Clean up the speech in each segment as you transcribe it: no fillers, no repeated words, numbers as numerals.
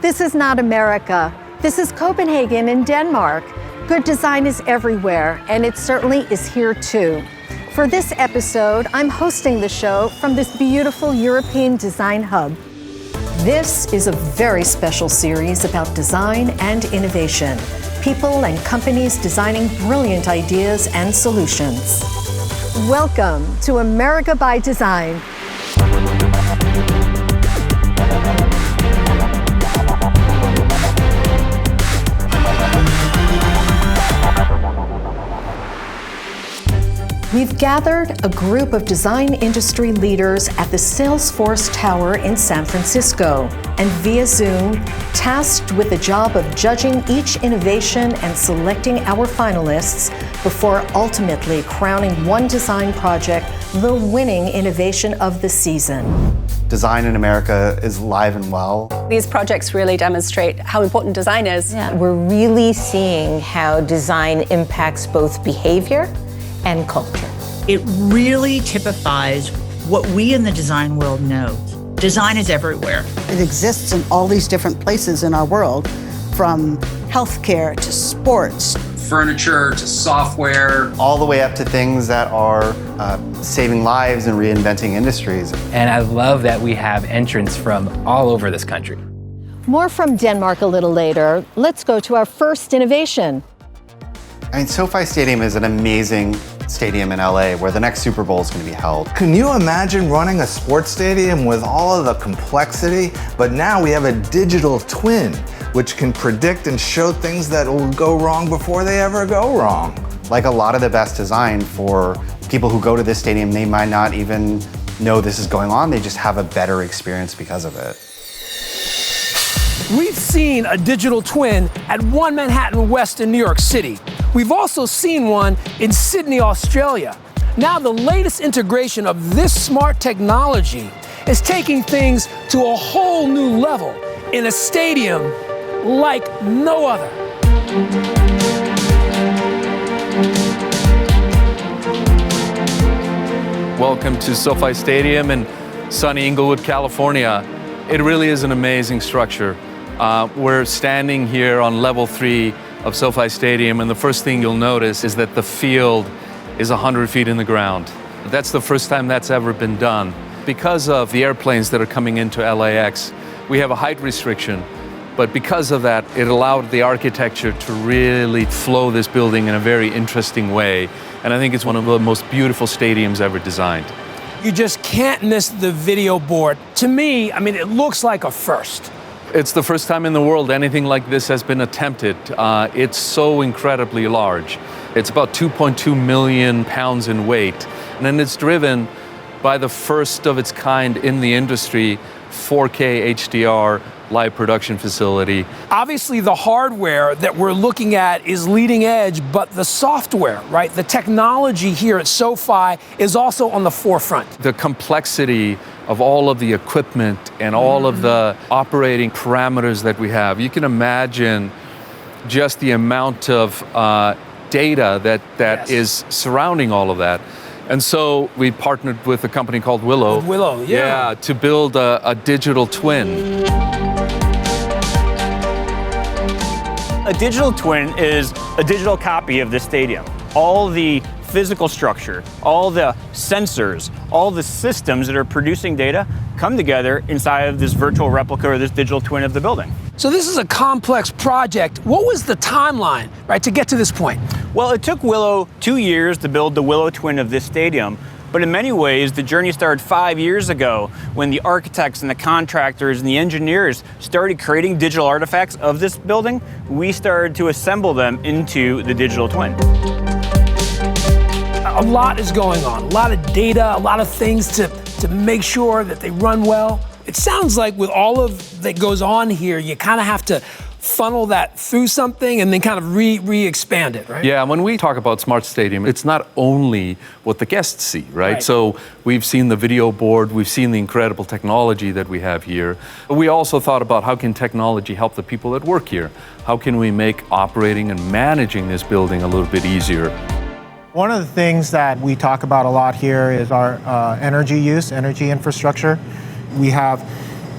This is not America. This is Copenhagen in Denmark. Good design is everywhere, and it certainly is here too. For this episode, I'm hosting the show from this beautiful European design hub. This is a very special series about design and innovation. People and companies designing brilliant ideas and solutions. Welcome to America by Design. We've gathered a group of design industry leaders at the Salesforce Tower in San Francisco, and via Zoom, tasked with the job of judging each innovation and selecting our finalists before ultimately crowning one design project the winning innovation of the season. Design in America is alive and well. These projects really demonstrate how important design is. Yeah. We're really seeing how design impacts both behavior and culture. It really typifies what we in the design world know. Design is everywhere. It exists in all these different places in our world, from healthcare to sports. Furniture to software. All the way up to things that are saving lives and reinventing industries. And I love that we have entrants from all over this country. More from Denmark a little later. Let's go to our first innovation. I mean, SoFi Stadium is an amazing stadium in LA where the next Super Bowl is going to be held. Can you imagine running a sports stadium with all of the complexity? But now we have a digital twin, which can predict and show things that will go wrong before they ever go wrong. Like a lot of the best design for people who go to this stadium, they might not even know this is going on. They just have a better experience because of it. We've seen a digital twin at 1 Manhattan West in New York City. We've also seen one in Sydney, Australia. Now the latest integration of this smart technology is taking things to a whole new level in a stadium like no other. Welcome to SoFi Stadium in sunny Inglewood, California. It really is an amazing structure. We're standing here on level 3 of SoFi Stadium, and the first thing you'll notice is that the field is 100 feet in the ground. That's the first time that's ever been done. Because of the airplanes that are coming into LAX, we have a height restriction, but because of that, it allowed the architecture to really flow this building in a very interesting way, and I think it's one of the most beautiful stadiums ever designed. You just can't miss the video board. To me, I mean, it looks like a first. It's the first time in the world anything like this has been attempted. It's so incredibly large. It's about 2.2 million pounds in weight. And then it's driven by the first of its kind in the industry, 4K HDR live production facility. Obviously, the hardware that we're looking at is leading edge, but the software, right? The technology here at SoFi is also on the forefront. The complexity of all of the equipment and all of the operating parameters that we have. You can imagine just the amount of data that is surrounding all of that. And so we partnered with a company called Willow. Willow, yeah. To build a digital twin. A digital twin is a digital copy of the stadium. All the physical structure, all the sensors, all the systems that are producing data come together inside of this virtual replica or this digital twin of the building. So this is a complex project. What was the timeline, right, to get to this point? Well, it took Willow 2 years to build the Willow twin of this stadium, but in many ways, the journey started 5 years ago when the architects and the contractors and the engineers started creating digital artifacts of this building. We started to assemble them into the digital twin. A lot is going on, a lot of data, a lot of things to make sure that they run well. It sounds like with all of that goes on here, you kind of have to funnel that through something and then kind of re-expand it, right? Yeah, when we talk about smart stadium, it's not only what the guests see, right? So we've seen the video board, we've seen the incredible technology that we have here. But we also thought about how can technology help the people that work here? How can we make operating and managing this building a little bit easier? One of the things that we talk about a lot here is our energy use, energy infrastructure. We have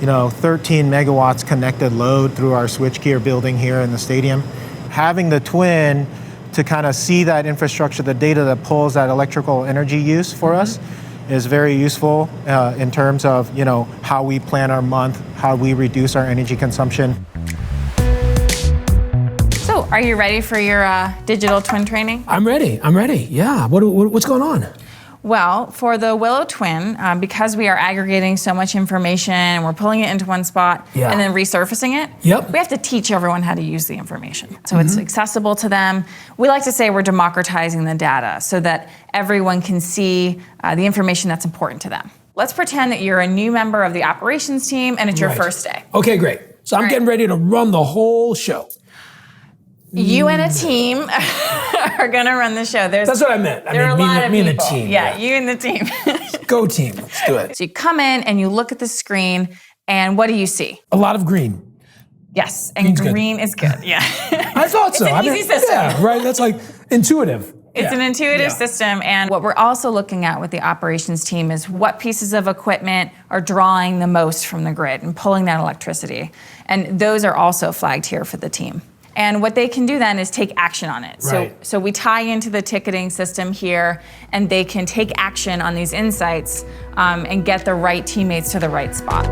13 megawatts connected load through our switchgear building here in the stadium. Having the twin to kind of see that infrastructure, the data that pulls that electrical energy use for us is very useful in terms of, how we plan our month, how we reduce our energy consumption. So, are you ready for your digital twin training? I'm ready. Yeah. What's going on? Well, for the Willow Twin, because we are aggregating so much information and we're pulling it into one spot and then resurfacing it, we have to teach everyone how to use the information. So it's accessible to them. We like to say we're democratizing the data so that everyone can see the information that's important to them. Let's pretend that you're a new member of the operations team and it's your first day. Okay, great. So I'm getting ready to run the whole show. You and a team are going to run the show. That's what I meant. There are a lot of me and the people. team. Yeah, you and the team. Go team. Let's do it. So you come in and you look at the screen, and what do you see? A lot of green. Yes, and green is good. Yeah. I thought so. It's an easy system. Yeah, right. That's like intuitive. It's an intuitive system, and what we're also looking at with the operations team is what pieces of equipment are drawing the most from the grid and pulling that electricity. And those are also flagged here for the team. And what they can do then is take action on it. Right. So we tie into the ticketing system here, and they can take action on these insights and get the right teammates to the right spot.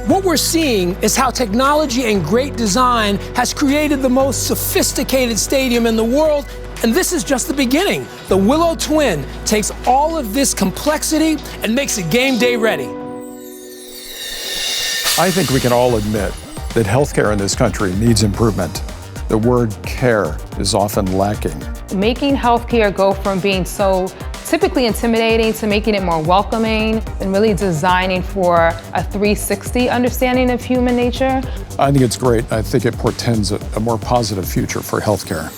What we're seeing is how technology and great design has created the most sophisticated stadium in the world, and this is just the beginning. The Willow Twin takes all of this complexity and makes it game day ready. I think we can all admit that healthcare in this country needs improvement. The word care is often lacking. Making healthcare go from being so typically intimidating to making it more welcoming and really designing for a 360 understanding of human nature. I think it's great. I think it portends a more positive future for healthcare.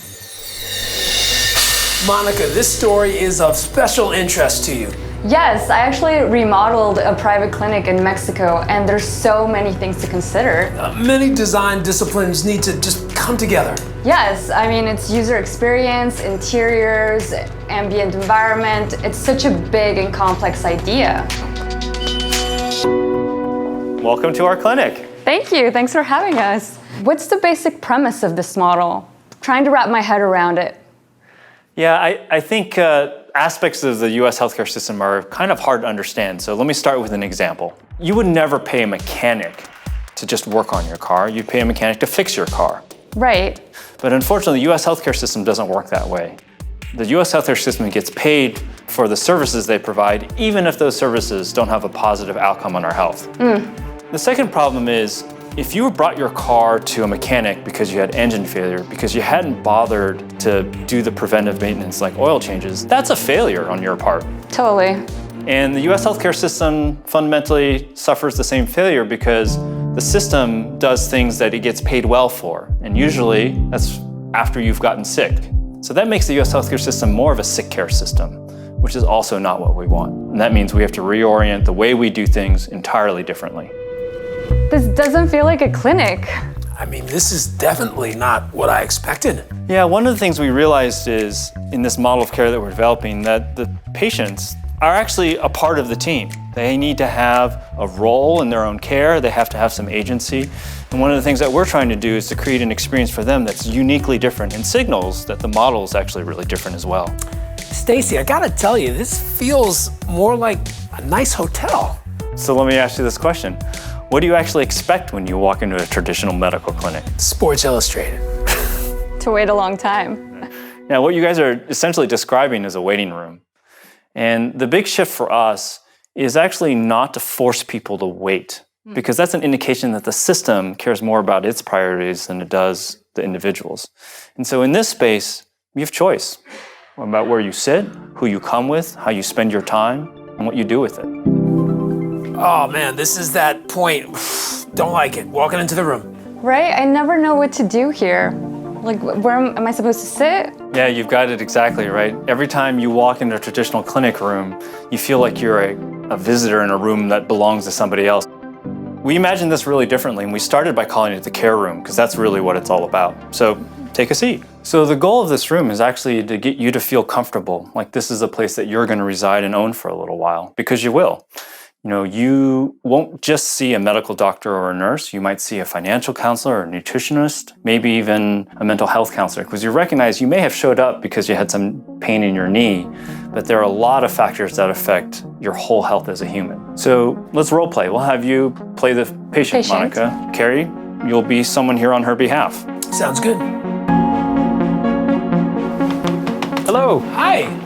Monica, this story is of special interest to you. Yes, I actually remodeled a private clinic in Mexico, and there's so many things to consider. Many design disciplines need to just come together. Yes, I mean, it's user experience, interiors, ambient environment. It's such a big and complex idea. Welcome to our clinic. Thank you, thanks for having us. What's the basic premise of this model? Trying to wrap my head around it. Yeah, I think aspects of the US healthcare system are kind of hard to understand. So let me start with an example. You would never pay a mechanic to just work on your car. You'd pay a mechanic to fix your car. Right. But unfortunately, the US healthcare system doesn't work that way. The US healthcare system gets paid for the services they provide, even if those services don't have a positive outcome on our health. The second problem is, if you brought your car to a mechanic because you had engine failure, because you hadn't bothered to do the preventive maintenance like oil changes, that's a failure on your part. Totally. And the US healthcare system fundamentally suffers the same failure because the system does things that it gets paid well for. And usually that's after you've gotten sick. So that makes the US healthcare system more of a sick care system, which is also not what we want. And that means we have to reorient the way we do things entirely differently. This doesn't feel like a clinic. I mean, this is definitely not what I expected. Yeah, one of the things we realized is in this model of care that we're developing that the patients are actually a part of the team. They need to have a role in their own care. They have to have some agency. And one of the things that we're trying to do is to create an experience for them that's uniquely different and signals that the model is actually really different as well. Stacy, I gotta tell you, this feels more like a nice hotel. So let me ask you this question. What do you actually expect when you walk into a traditional medical clinic? Sports Illustrated. To wait a long time. Now, what you guys are essentially describing is a waiting room. And the big shift for us is actually not to force people to wait, because that's an indication that the system cares more about its priorities than it does the individuals. And so in this space, you have choice about where you sit, who you come with, how you spend your time, and what you do with it. Oh man, this is that point. Don't like it. Walking into the room. Right? I never know what to do here. Like, where am I supposed to sit? Yeah, you've got it exactly right. Every time you walk into a traditional clinic room, you feel like you're a visitor in a room that belongs to somebody else. We imagined this really differently, and we started by calling it the care room, because that's really what it's all about. So take a seat. So the goal of this room is actually to get you to feel comfortable, like this is a place that you're going to reside and own for a little while, because you will. You won't just see a medical doctor or a nurse. You might see a financial counselor or a nutritionist, maybe even a mental health counselor, because you recognize you may have showed up because you had some pain in your knee, but there are a lot of factors that affect your whole health as a human. So let's role play. We'll have you play the patient. Monica. Carrie, you'll be someone here on her behalf. Sounds good. Hello. Hi.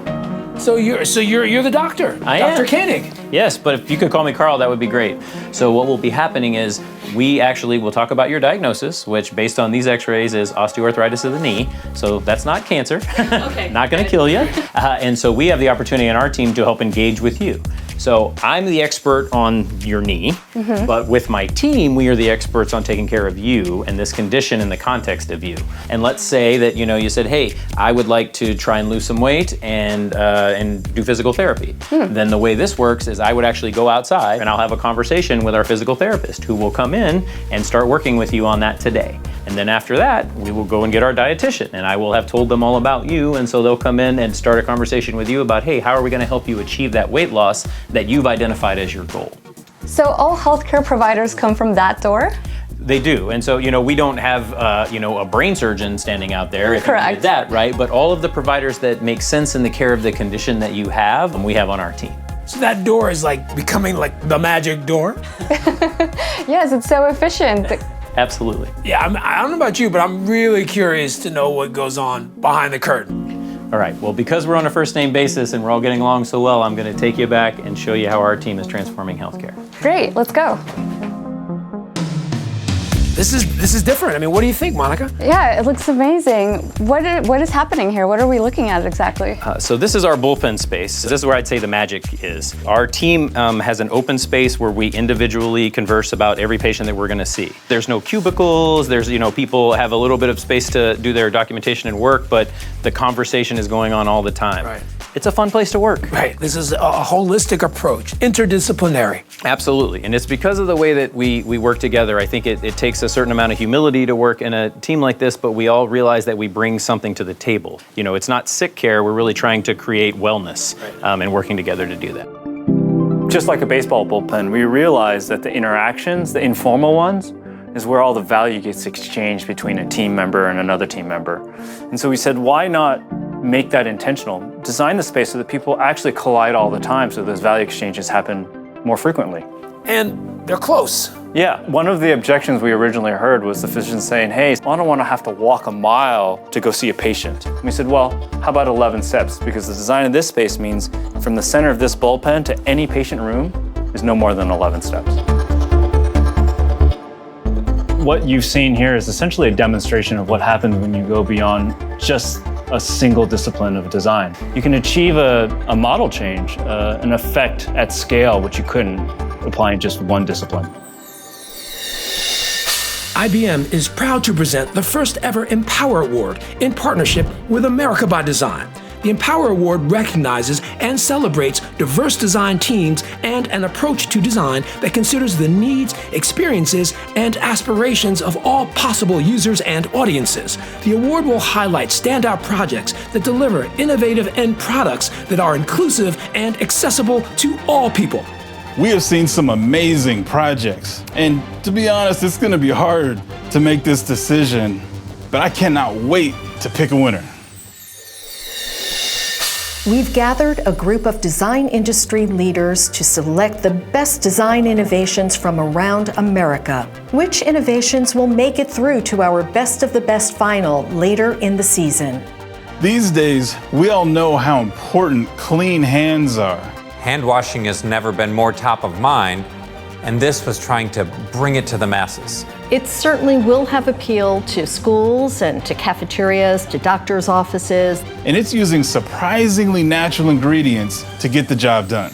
So you're the doctor, Dr. Koenig. Yes, but if you could call me Carl, that would be great. So what will be happening is we actually will talk about your diagnosis, which based on these x-rays is osteoarthritis of the knee. So that's not cancer, okay, not gonna kill you. And so we have the opportunity in our team to help engage with you. So I'm the expert on your knee, but with my team, we are the experts on taking care of you and this condition in the context of you. And let's say that you said, hey, I would like to try and lose some weight and do physical therapy. Then the way this works is I would actually go outside and I'll have a conversation with our physical therapist who will come in and start working with you on that today. And then after that, we will go and get our dietitian and I will have told them all about you. And so they'll come in and start a conversation with you about, hey, how are we gonna help you achieve that weight loss that you've identified as your goal? So all healthcare providers come from that door? They do, and so we don't have a brain surgeon standing out there if Correct. you needed that, right? But all of the providers that make sense in the care of the condition that you have, we have on our team. So that door is like becoming like the magic door? Yes, it's so efficient. Absolutely. Yeah, I don't know about you, but I'm really curious to know what goes on behind the curtain. All right, well, because we're on a first name basis and we're all getting along so well, I'm gonna take you back and show you how our team is transforming healthcare. Great, let's go. This is different. I mean, what do you think, Monica? Yeah, it looks amazing. What is happening here? What are we looking at exactly? So this is our bullpen space. This is where I'd say the magic is. Our team has an open space where we individually converse about every patient that we're gonna see. There's no cubicles, there's, people have a little bit of space to do their documentation and work, but the conversation is going on all the time. Right. It's a fun place to work. Right, this is a holistic approach, interdisciplinary. Absolutely, and it's because of the way that we work together. I think it takes a certain amount of humility to work in a team like this, but we all realize that we bring something to the table. It's not sick care, we're really trying to create wellness and working together to do that. Just like a baseball bullpen, we realize that the interactions, the informal ones, is where all the value gets exchanged between a team member and another team member. And so we said, why not make that intentional? Design the space so that people actually collide all the time so those value exchanges happen more frequently. And they're close. Yeah, one of the objections we originally heard was the physician saying, hey, I don't want to have to walk a mile to go see a patient. And we said, well, how about 11 steps? Because the design of this space means from the center of this bullpen to any patient room is no more than 11 steps. What you've seen here is essentially a demonstration of what happens when you go beyond just a single discipline of design. You can achieve a model change, an effect at scale, which you couldn't applying just one discipline. IBM is proud to present the first ever Empower Award in partnership with America by Design. The Empower Award recognizes and celebrates diverse design teams and an approach to design that considers the needs, experiences, and aspirations of all possible users and audiences. The award will highlight standout projects that deliver innovative end products that are inclusive and accessible to all people. We have seen some amazing projects, and to be honest, it's going to be hard to make this decision, but I cannot wait to pick a winner. We've gathered a group of design industry leaders to select the best design innovations from around America. Which innovations will make it through to our Best of the Best final later in the season? These days, we all know how important clean hands are. Hand washing has never been more top of mind, and this was trying to bring it to the masses. It certainly will have appeal to schools and to cafeterias, to doctors' offices. And it's using surprisingly natural ingredients to get the job done.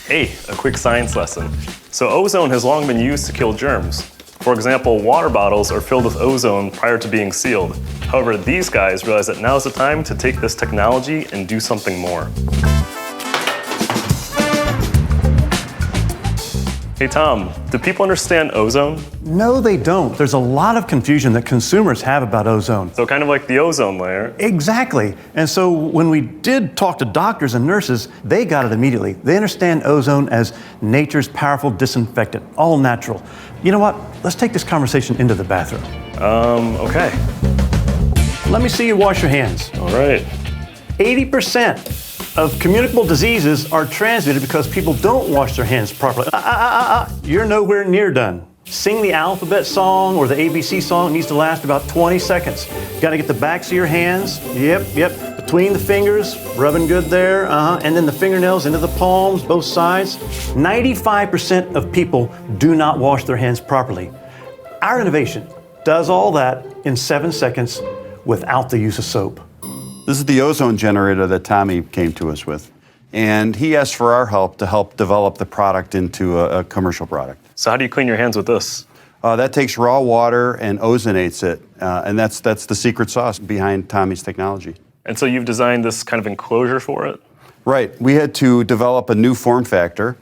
Hey, a quick science lesson. So ozone has long been used to kill germs. For example, water bottles are filled with ozone prior to being sealed. However, these guys realize that now is the time to take this technology and do something more. Hey Tom, do people understand ozone? No, they don't. There's a lot of confusion that consumers have about ozone. So kind of like the ozone layer. Exactly. And so when we did talk to doctors and nurses, they got it immediately. They understand ozone as nature's powerful disinfectant, all natural. You know what? Let's take this conversation into the bathroom. Okay. Let me see you wash your hands. All right. 80% of communicable diseases are transmitted because people don't wash their hands properly. You're nowhere near done. Sing the alphabet song or the ABC song. It needs to last about 20 seconds. Got to get the backs of your hands. Yep. Between the fingers, rubbing good there. And then the fingernails into the palms, both sides. 95% of people do not wash their hands properly. Our innovation does all that in 7 seconds without the use of soap. This is the ozone generator that Tommy came to us with. And he asked for our help to help develop the product into a commercial product. So how do you clean your hands with this? That takes raw water and ozonates it. And that's the secret sauce behind Tommy's technology. And so you've designed this kind of enclosure for it? Right. We had to develop a new form factor.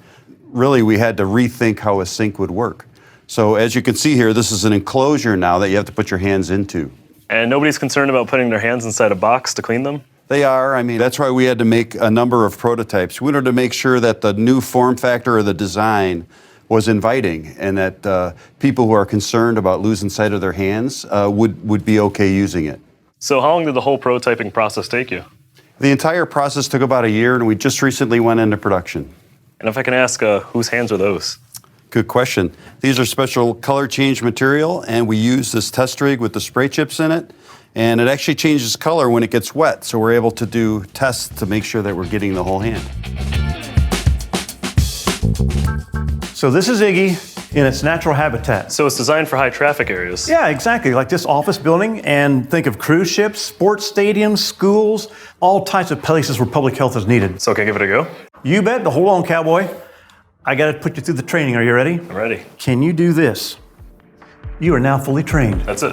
Really, we had to rethink how a sink would work. So as you can see here, this is an enclosure now that you have to put your hands into. And nobody's concerned about putting their hands inside a box to clean them? They are. I mean, that's why we had to make a number of prototypes. We wanted to make sure that the new form factor or the design was inviting and that people who are concerned about losing sight of their hands would be okay using it. So how long did the whole prototyping process take you? The entire process took about a year, and we just recently went into production. And if I can ask, whose hands are those? Good question. These are special color change material, and we use this test rig with the spray chips in it, and it actually changes color when it gets wet, so we're able to do tests to make sure that we're getting the whole hand. So this is Iggy in its natural habitat. So it's designed for high traffic areas? Yeah, exactly, like this office building, and think of cruise ships, sports stadiums, schools, all types of places where public health is needed. So can I give it a go? You bet, but hold on, cowboy. I got to put you through the training. Are you ready? I'm ready. Can you do this? You are now fully trained. That's it.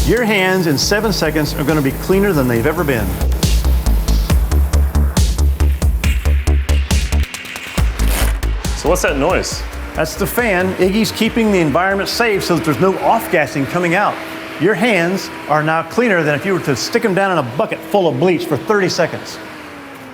Your hands in 7 seconds are going to be cleaner than they've ever been. So what's that noise? That's the fan. Iggy's keeping the environment safe so that there's no off-gassing coming out. Your hands are now cleaner than if you were to stick them down in a bucket full of bleach for 30 seconds.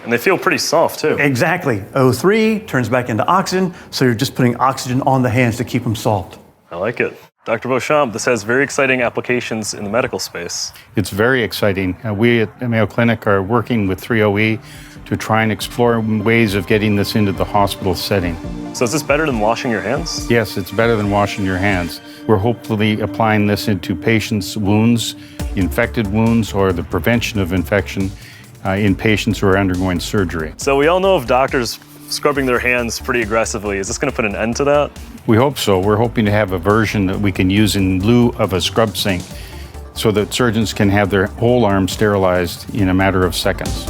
And they feel pretty soft, too. Exactly. O3 turns back into oxygen, so you're just putting oxygen on the hands to keep them soft. I like it. Dr. Beauchamp, this has very exciting applications in the medical space. It's very exciting. We at Mayo Clinic are working with 3OE to try and explore ways of getting this into the hospital setting. So is this better than washing your hands? Yes, it's better than washing your hands. We're hopefully applying this into patients' wounds, infected wounds, or the prevention of infection in patients who are undergoing surgery. So we all know of doctors scrubbing their hands pretty aggressively. Is this going to put an end to that? We hope so. We're hoping to have a version that we can use in lieu of a scrub sink so that surgeons can have their whole arm sterilized in a matter of seconds.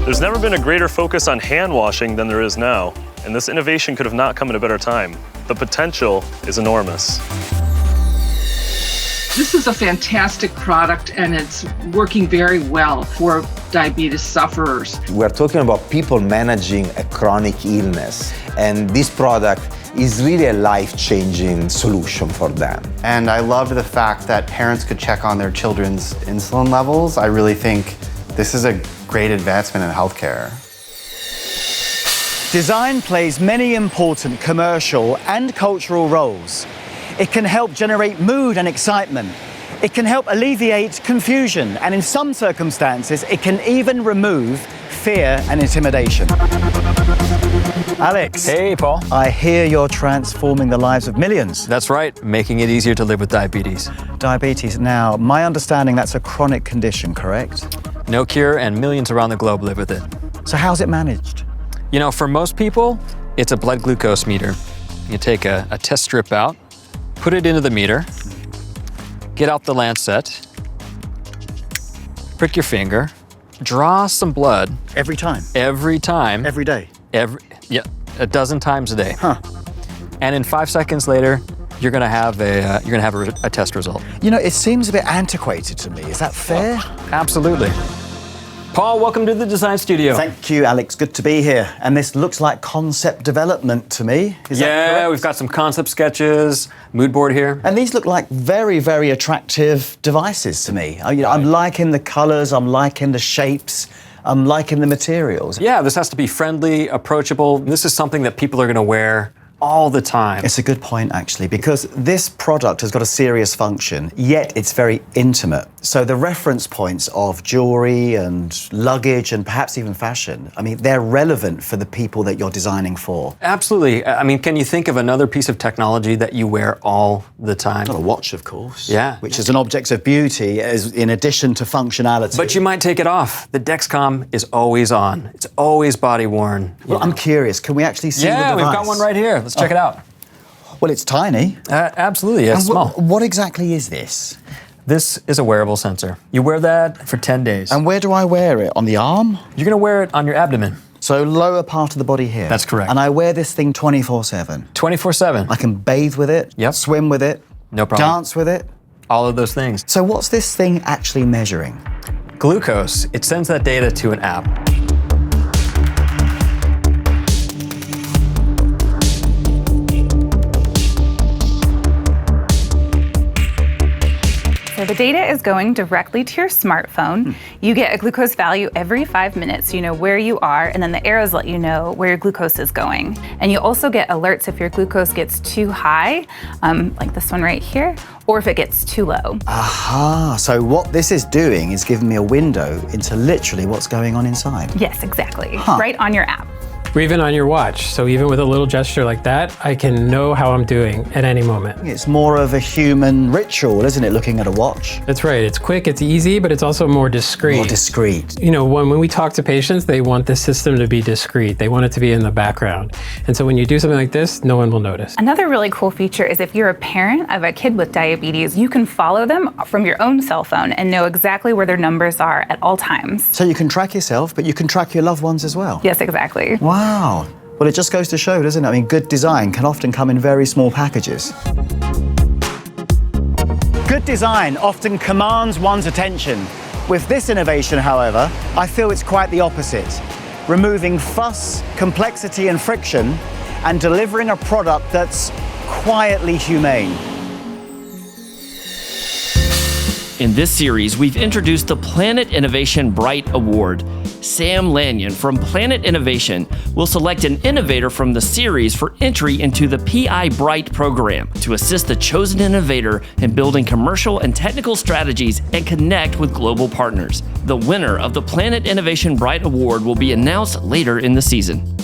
There's never been a greater focus on hand washing than there is now, and this innovation could have not come at a better time. The potential is enormous. This is a fantastic product, and it's working very well for diabetes sufferers. We're talking about people managing a chronic illness, and this product is really a life-changing solution for them. And I loved the fact that parents could check on their children's insulin levels. I really think this is a great advancement in healthcare. Design plays many important commercial and cultural roles. It can help generate mood and excitement. It can help alleviate confusion, and in some circumstances, it can even remove fear and intimidation. Alex. Hey, Paul. I hear you're transforming the lives of millions. That's right, making it easier to live with diabetes. Diabetes. Now, my understanding that's a chronic condition, correct? No cure, and millions around the globe live with it. So how's it managed? You know, for most people, it's a blood glucose meter. You take a test strip out, put it into the meter, get out the lancet, prick your finger, draw some blood. Every time? Every time. Every day? Yeah, a dozen times a day. Huh. And in 5 seconds later, you're gonna have a test result. You know, it seems a bit antiquated to me. Is that fair? Absolutely. Paul, welcome to the design studio. Thank you, Alex. Good to be here. And this looks like concept development to me. Is that correct? We've got some concept sketches, mood board here. And these look like very, very attractive devices to me. I'm liking the colors, I'm liking the shapes, I'm liking the materials. Yeah, this has to be friendly, approachable. This is something that people are going to wear all the time. It's a good point, actually, because this product has got a serious function, yet it's very intimate. So the reference points of jewelry and luggage and perhaps even fashion, I mean, they're relevant for the people that you're designing for. Absolutely. I mean, can you think of another piece of technology that you wear all the time? Well, a watch, of course. Yeah. Which is an object of beauty as in addition to functionality. But you might take it off. The Dexcom is always on. It's always body worn. Well, I'm curious. Can we actually see the device? Yeah, we've got one right here. Let's check it out. Well, it's tiny. Absolutely, it's small. What exactly is this? This is a wearable sensor. You wear that for 10 days. And where do I wear it? On the arm? You're going to wear it on your abdomen. So lower part of the body here? That's correct. And I wear this thing 24/7? 24/7. I can bathe with it? Yep. Swim with it? No problem. Dance with it? All of those things. So what's this thing actually measuring? Glucose. It sends that data to an app. So the data is going directly to your smartphone. You get a glucose value every 5 minutes. You know where you are, and then the arrows let you know where your glucose is going. And you also get alerts if your glucose gets too high, like this one right here, or if it gets too low. Aha, so what this is doing is giving me a window into literally what's going on inside. Yes, exactly, right on your app. Or even on your watch. So even with a little gesture like that, I can know how I'm doing at any moment. It's more of a human ritual, isn't it, looking at a watch? That's right. It's quick, it's easy, but it's also more discreet. More discreet. You know, when we talk to patients, they want the system to be discreet. They want it to be in the background. And so when you do something like this, no one will notice. Another really cool feature is if you're a parent of a kid with diabetes, you can follow them from your own cell phone and know exactly where their numbers are at all times. So you can track yourself, but you can track your loved ones as well? Yes, exactly. Wow. Well, it just goes to show, doesn't it? I mean, good design can often come in very small packages. Good design often commands one's attention. With this innovation, however, I feel it's quite the opposite. Removing fuss, complexity, and friction, and delivering a product that's quietly humane. In this series, we've introduced the Planet Innovation Bright Award. Sam Lanyon from Planet Innovation will select an innovator from the series for entry into the PI Bright program to assist the chosen innovator in building commercial and technical strategies and connect with global partners. The winner of the Planet Innovation Bright Award will be announced later in the season.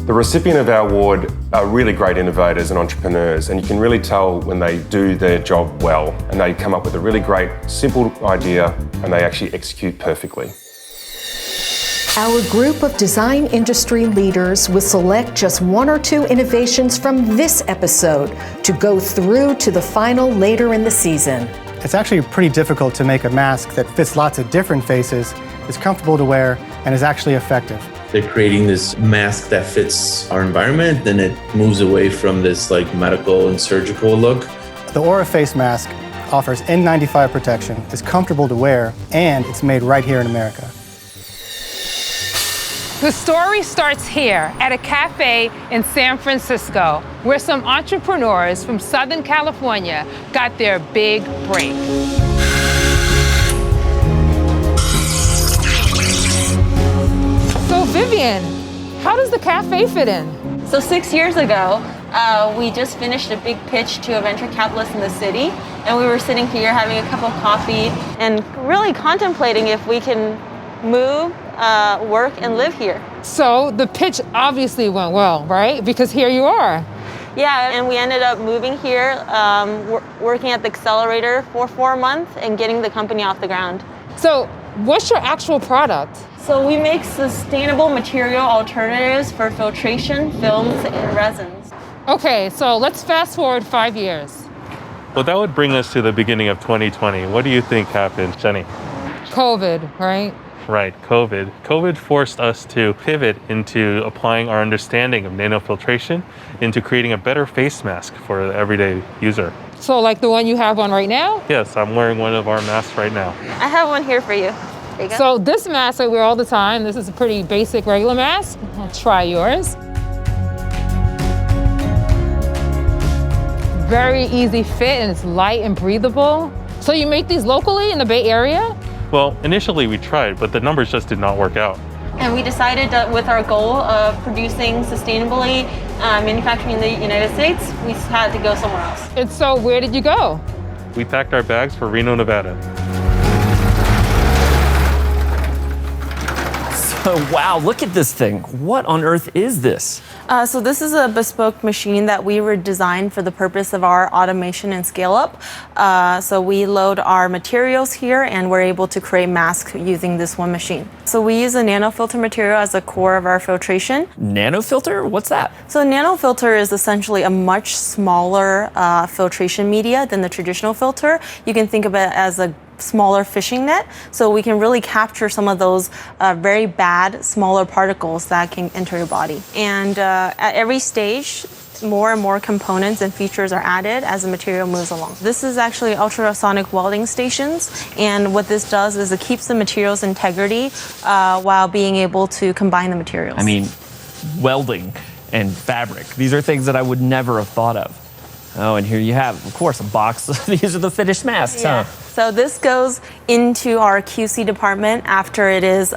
The recipient of our award are really great innovators and entrepreneurs, and you can really tell when they do their job well and they come up with a really great, simple idea and they actually execute perfectly. Our group of design industry leaders will select just one or two innovations from this episode to go through to the final later in the season. It's actually pretty difficult to make a mask that fits lots of different faces, is comfortable to wear, and is actually effective. They're creating this mask that fits our environment, then it moves away from this like medical and surgical look. The Ora face mask offers N95 protection, is comfortable to wear, and it's made right here in America. The story starts here at a cafe in San Francisco, where some entrepreneurs from Southern California got their big break. So Vivian, how does the cafe fit in? So 6 years ago, we just finished a big pitch to a venture capitalist in the city, and we were sitting here having a cup of coffee and really contemplating if we can move, work, and live here. So the pitch obviously went well, right? Because here you are. Yeah, and we ended up moving here, working at the accelerator for 4 months and getting the company off the ground. So what's your actual product? So we make sustainable material alternatives for filtration, films, and resins. Okay, so let's fast forward 5 years. Well, that would bring us to the beginning of 2020. What do you think happened, Jenny? COVID, right? Right, COVID. COVID forced us to pivot into applying our understanding of nanofiltration into creating a better face mask for the everyday user. So like the one you have on right now? Yes, I'm wearing one of our masks right now. I have one here for you. There you go. So this mask I wear all the time, this is a pretty basic regular mask. I'll try yours. Very easy fit and it's light and breathable. So you make these locally in the Bay Area? Well, initially we tried, but the numbers just did not work out. And we decided that with our goal of producing sustainably, manufacturing in the United States, we had to go somewhere else. And so where did you go? We packed our bags for Reno, Nevada. So, wow, look at this thing. What on earth is this? So this is a bespoke machine that we were designed for the purpose of our automation and scale up. So we load our materials here and we're able to create masks using this one machine. So we use a nanofilter material as the core of our filtration. Nanofilter? What's that? So a nanofilter is essentially a much smaller filtration media than the traditional filter. You can think of it as a smaller fishing net, so we can really capture some of those very bad smaller particles that can enter your body. And at every stage, more and more components and features are added as the material moves along. This is actually ultrasonic welding stations, and what this does is it keeps the material's integrity while being able to combine the materials. I mean, welding and fabric. These are things that I would never have thought of. Oh, and here you have, of course, a box. These are the finished masks, huh? So this goes into our QC department after it is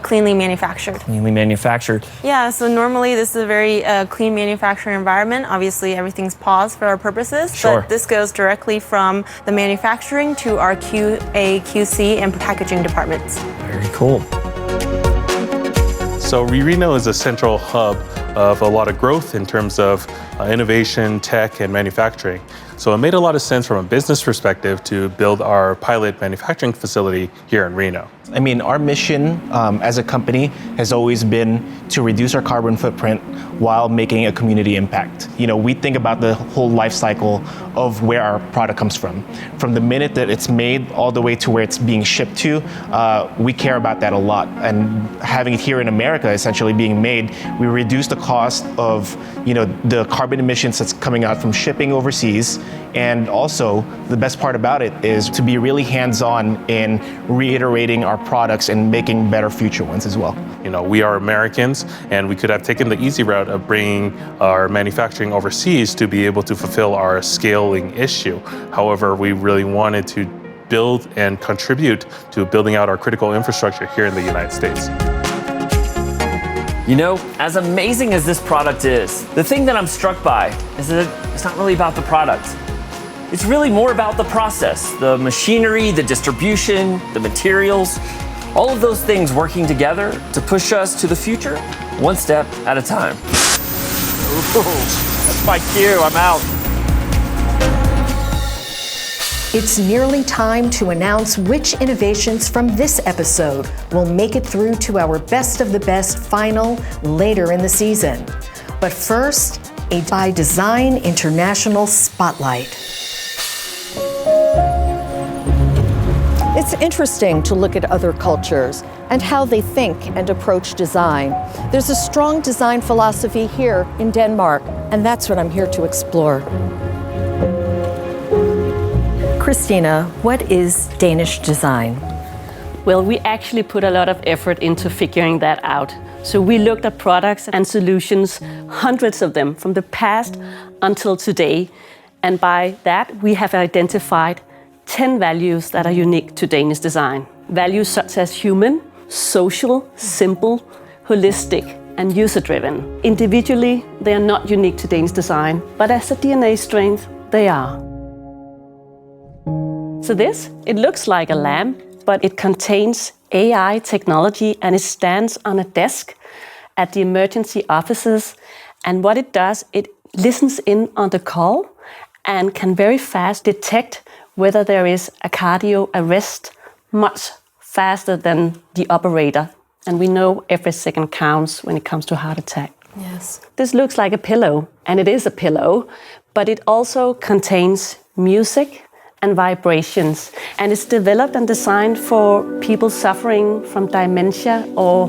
cleanly manufactured. Cleanly manufactured. Yeah, so normally this is a very clean manufacturing environment. Obviously, everything's paused for our purposes. Sure. But this goes directly from the manufacturing to our QA, QC, and packaging departments. Very cool. So Reno is a central hub of a lot of growth in terms of innovation, tech, and manufacturing. So it made a lot of sense from a business perspective to build our pilot manufacturing facility here in Reno. I mean, our mission as a company has always been to reduce our carbon footprint while making a community impact. You know, we think about the whole life cycle of where our product comes from the minute that it's made all the way to where it's being shipped to. We care about that a lot. And having it here in America, essentially being made, we reduce the cost of, you know, the carbon emissions that's coming out from shipping overseas. And also, the best part about it is to be really hands-on in reiterating our products and making better future ones as well. You know, we are Americans, and we could have taken the easy route of bringing our manufacturing overseas to be able to fulfill our scaling issue. However, we really wanted to build and contribute to building out our critical infrastructure here in the United States. You know, as amazing as this product is, the thing that I'm struck by is that it's not really about the product. It's really more about the process, the machinery, the distribution, the materials, all of those things working together to push us to the future, one step at a time. Ooh, that's my cue, I'm out. It's nearly time to announce which innovations from this episode will make it through to our Best of the Best final later in the season. But first, a ByDesign International Spotlight. It's interesting to look at other cultures and how they think and approach design. There's a strong design philosophy here in Denmark, and that's what I'm here to explore. Christina, what is Danish design? Well, we actually put a lot of effort into figuring that out. So we looked at products and solutions, hundreds of them, from the past until today. And by that, we have identified 10 values that are unique to Danish design. Values such as human, social, simple, holistic, and user-driven. Individually, they are not unique to Danish design, but as a DNA strength, they are. So this, it looks like a lamp, but it contains AI technology and it stands on a desk at the emergency offices. And what it does, it listens in on the call and can very fast detect whether there is a cardio arrest much faster than the operator. And we know every second counts when it comes to heart attack. Yes. This looks like a pillow, and it is a pillow, but it also contains music and vibrations. And it's developed and designed for people suffering from dementia or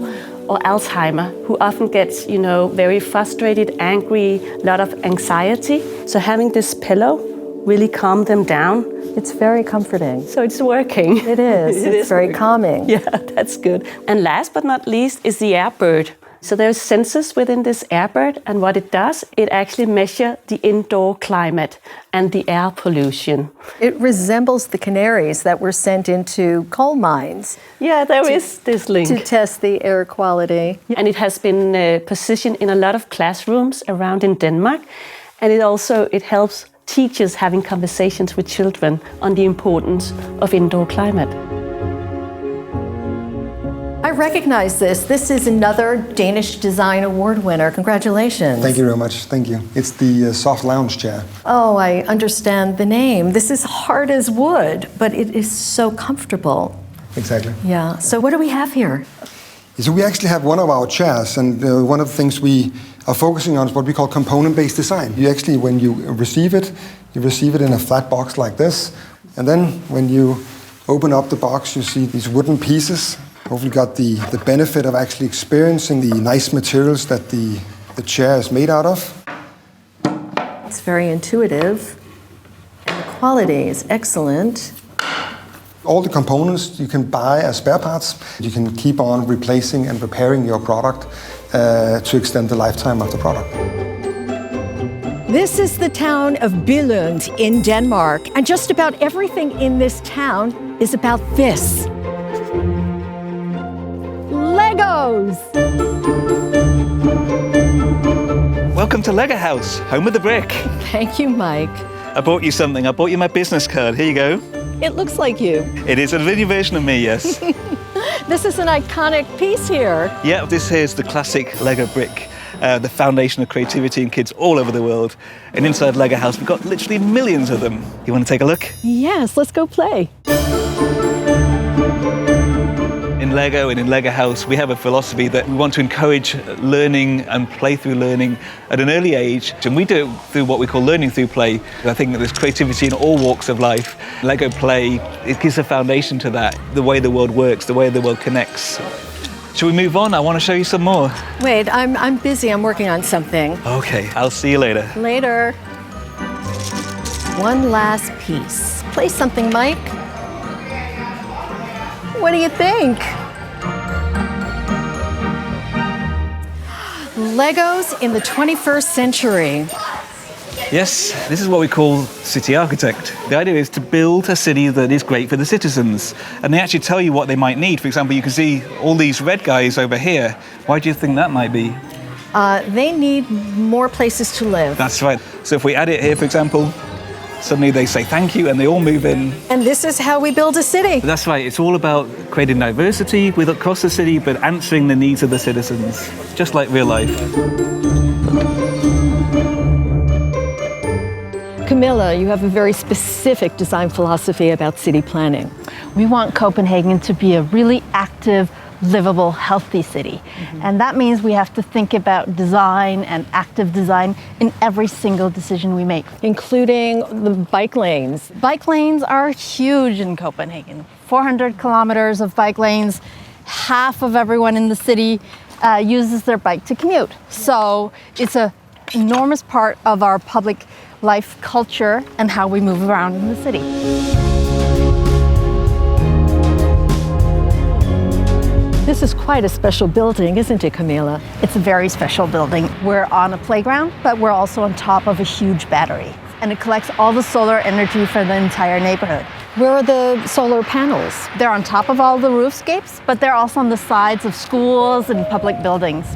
Alzheimer, who often gets, very frustrated, angry, a lot of anxiety. So having this pillow really calm them down. It's very comforting. So it's working. It is. It's very calming. Yeah, that's good. And last but not least is the airbird. So there's sensors within this airbird, and what it does, it actually measures the indoor climate and the air pollution. It resembles the canaries that were sent into coal mines. Yeah, there is this link. To test the air quality. And it has been positioned in a lot of classrooms around in Denmark, and it helps teachers having conversations with children on the importance of indoor climate. I recognize this. This is another Danish Design Award winner. Congratulations. Thank you very much. Thank you. It's the soft lounge chair. Oh, I understand the name. This is hard as wood, but it is so comfortable. Exactly. Yeah. So what do we have here? So we actually have one of our chairs, and one of the things we are focusing on is what we call component-based design. You actually, when you receive it in a flat box like this, and then when you open up the box, you see these wooden pieces. Hopefully got the benefit of actually experiencing the nice materials that the chair is made out of. It's very intuitive, and the quality is excellent. All the components you can buy as spare parts. You can keep on replacing and repairing your product to extend the lifetime of the product. This is the town of Billund in Denmark, and just about everything in this town is about this. Legos! Welcome to Lego House, home of the brick. Thank you, Mike. I bought you something. I bought you my business card. Here you go. It looks like you. It is a mini version of me, yes. This is an iconic piece here. Yeah, this here is the classic Lego brick, the foundation of creativity in kids all over the world. And inside Lego House, we've got literally millions of them. You want to take a look? Yes, let's go play. In Lego and in Lego House, we have a philosophy that we want to encourage learning and play through learning at an early age. And we do it through what we call learning through play. I think that there's creativity in all walks of life. Lego play, it gives a foundation to that, the way the world works, the way the world connects. Shall we move on? I want to show you some more. Wait, I'm busy. I'm working on something. Okay, I'll see you later. Later. One last piece. Play something, Mike. What do you think? Legos in the 21st century. Yes, this is what we call city architect. The idea is to build a city that is great for the citizens. And they actually tell you what they might need. For example, you can see all these red guys over here. Why do you think that might be? They need more places to live. That's right. So if we add it here, for example, suddenly they say thank you and they all move in. And this is how we build a city. That's right. It's all about creating diversity across the city, but answering the needs of the citizens, just like real life. Camilla, you have a very specific design philosophy about city planning. We want Copenhagen to be a really active, livable, healthy city. And that means we have to think about design and active design in every single decision we make. Including the bike lanes. Bike lanes are huge in Copenhagen. 400 kilometers of bike lanes. Half of everyone in the city uses their bike to commute. So it's an enormous part of our public life culture and how we move around in the city. This is quite a special building, isn't it, Camila? It's a very special building. We're on a playground, but we're also on top of a huge battery. And it collects all the solar energy for the entire neighborhood. Where are the solar panels? They're on top of all the roofscapes, but they're also on the sides of schools and public buildings.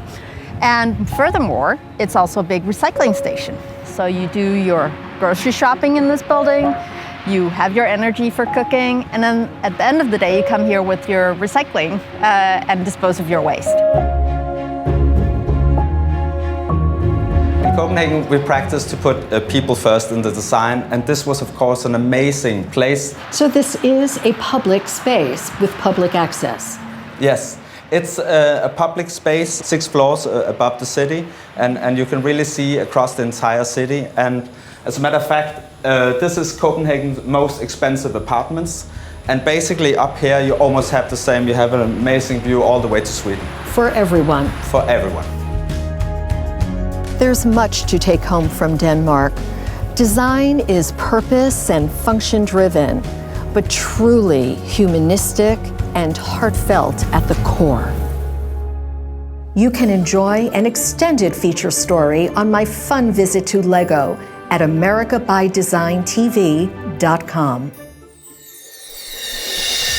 And furthermore, it's also a big recycling station. So you do your grocery shopping in this building, you have your energy for cooking, and then at the end of the day, you come here with your recycling and dispose of your waste. In Copenhagen, we practice to put people first in the design, and this was, of course, an amazing place. So this is a public space with public access? Yes. It's a public space, 6 floors above the city, and you can really see across the entire city. And as a matter of fact, this is Copenhagen's most expensive apartments. And basically up here, you almost have the same. You have an amazing view all the way to Sweden. For everyone? For everyone. There's much to take home from Denmark. Design is purpose and function driven, but truly humanistic and heartfelt at the core. You can enjoy an extended feature story on my fun visit to LEGO at americabydesigntv.com.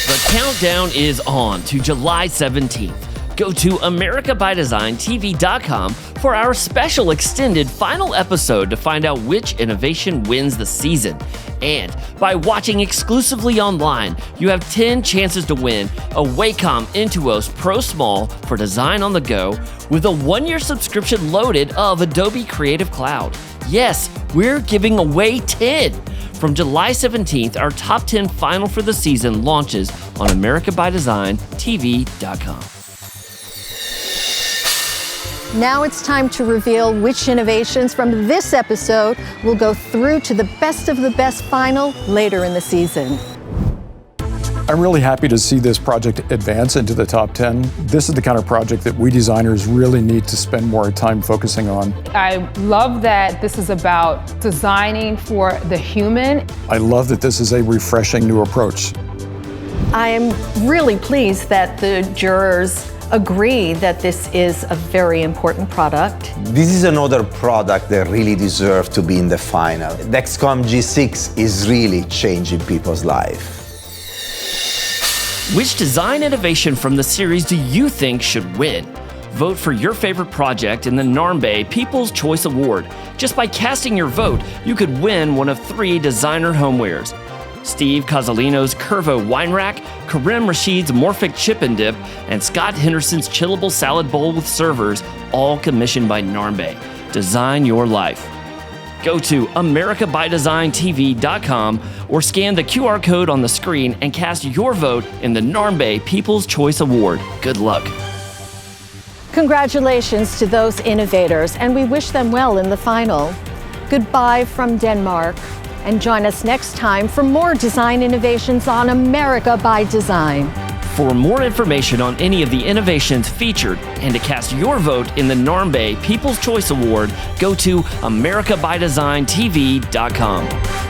The countdown is on to July 17th. Go to americabydesigntv.com for our special extended final episode to find out which innovation wins the season. And by watching exclusively online, you have 10 chances to win a Wacom Intuos Pro Small for design on the go with a 1-year subscription loaded of Adobe Creative Cloud. Yes, we're giving away 10. From July 17th, our top 10 final for the season launches on americabydesigntv.com. Now it's time to reveal which innovations from this episode will go through to the best of the best final later in the season. I'm really happy to see this project advance into the top 10. This is the kind of project that we designers really need to spend more time focusing on. I love that this is about designing for the human. I love that this is a refreshing new approach. I am really pleased that the jurors agree that this is a very important product. This is another product that really deserves to be in the final. Dexcom G6 is really changing people's life. Which design innovation from the series do you think should win? Vote for your favorite project in the Narmbe People's Choice Award. Just by casting your vote, you could win one of 3 designer homewares. Steve Cozzolino's Curvo Wine Rack, Karim Rashid's Morphic Chip and Dip, and Scott Henderson's Chillable Salad Bowl with Servers, all commissioned by Narmbe. Design your life. Go to americabydesigntv.com or scan the QR code on the screen and cast your vote in the Narmbe People's Choice Award. Good luck. Congratulations to those innovators, and we wish them well in the final. Goodbye from Denmark, and join us next time for more design innovations on America by Design. For more information on any of the innovations featured and to cast your vote in the Narmbe People's Choice Award, go to americabydesigntv.com.